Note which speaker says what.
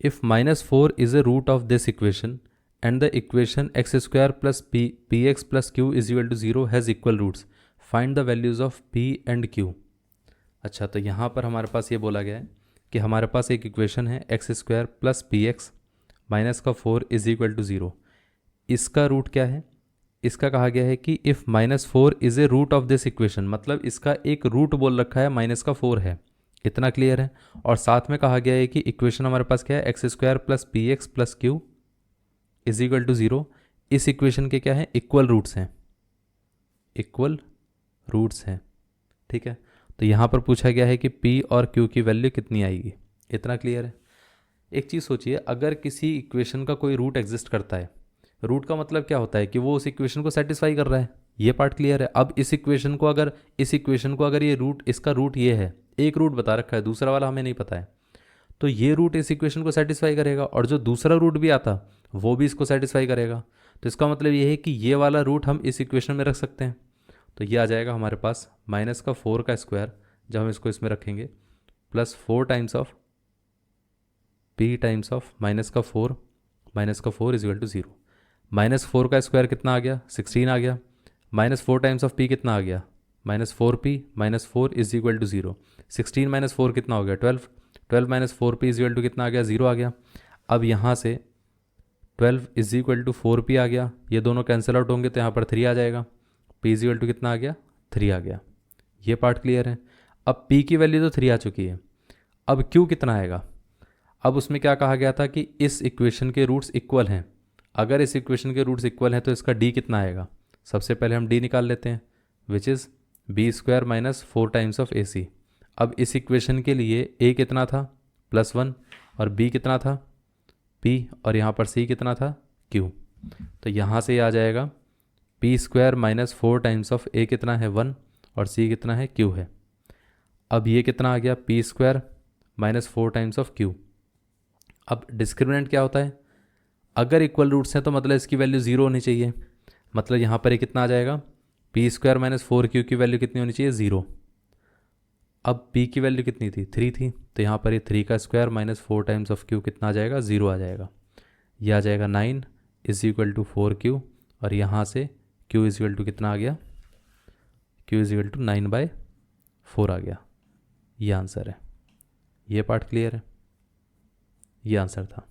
Speaker 1: If -4 is a root of this equation and the equation x square plus P X plus Q is equal to 0 has equal roots, find the values of p and q। अच्छा, तो यहाँ पर हमारे पास ये बोला गया है कि हमारे पास एक इक्वेशन है x square plus P x minus का 4 इज इक्वल टू 0। इसका रूट क्या है? इसका कहा गया है कि if -4 is a root of this equation, मतलब इसका एक रूट बोल रखा है माइनस का 4 है। इतना क्लियर है। और साथ में कहा गया है कि इक्वेशन हमारे पास क्या है, X square plus P X plus Q is equal to 0। इस इक्वेशन के क्या है, इक्वल रूट्स हैं, इक्वल रूट्स हैं। ठीक है, तो यहाँ पर पूछा गया है कि p और q की वैल्यू कितनी आएगी। इतना क्लियर है। एक चीज़ सोचिए, अगर किसी इक्वेशन का कोई रूट एग्जिस्ट करता है, रूट का मतलब क्या होता है कि वो उस इक्वेशन को सेटिस्फाई कर रहा है। ये पार्ट क्लियर है। अब इस इक्वेशन को अगर ये रूट, इसका रूट ये है, एक रूट बता रखा है, दूसरा वाला हमें नहीं पता है, तो ये रूट इस इक्वेशन को सेटिस्फाई करेगा और जो दूसरा रूट भी आता वो भी इसको सेटिस्फाई करेगा। तो इसका मतलब ये है कि ये वाला रूट हम इस इक्वेशन में रख सकते हैं। तो ये आ जाएगा हमारे पास माइनस का 4 का स्क्वायर, जब हम इसको इसमें रखेंगे, plus 4 times of p times of minus का 4 इज इक्वल टू 0। -4 का स्क्वायर कितना आ गया, 16 आ गया। -4 टाइम्स ऑफ p कितना आ गया, -4p -4 इज इक्वल टू 0। 16 -4 कितना हो गया, 12। 12 -4p इज इक्वल टू कितना आ गया, 0 आ गया। अब यहाँ से 12 इज इक्वल टू 4p आ गया, ये दोनों कैंसिल आउट होंगे तो यहाँ पर 3 आ जाएगा। p इज इक्वल टू कितना आ गया, 3 आ गया। ये पार्ट क्लियर है। अब p की वैल्यू तो 3 आ चुकी है, अब q कितना आएगा। अब उसमें क्या कहा गया था कि इस इक्वेशन के रूट्स इक्वल हैं। अगर इस इक्वेशन के रूट्स इक्वल हैं तो इसका d कितना आएगा। सबसे पहले हम d निकाल लेते हैं, which is B square minus 4 times of AC। अब इस इक्वेशन के लिए a कितना था, +1, और b कितना था, p, और यहाँ पर c कितना था, q। तो यहाँ से आ जाएगा p square minus 4 times of a कितना है, 1, और c कितना है, q है। अब ये कितना आ गया, p square minus 4 times of q। अब डिस्क्रिमिनेंट क्या होता है, अगर इक्वल रूट्स हैं तो मतलब इसकी वैल्यू 0 होनी चाहिए। मतलब यहाँ पर ये कितना आ जाएगा, p स्क्वायर माइनस 4q की वैल्यू कितनी होनी चाहिए, 0। अब p की वैल्यू कितनी थी, 3 थी, तो यहाँ पर ये 3 का square minus 4 times of q कितना आ जाएगा, 0 आ जाएगा। ये आ जाएगा 9 इज इक्वल टू 4q, और यहाँ से q इज इक्वल टू कितना आ गया, q इज इक्वल टू 9/4 आ गया। ये आंसर है। ये पार्ट क्लियर है, ये आंसर था।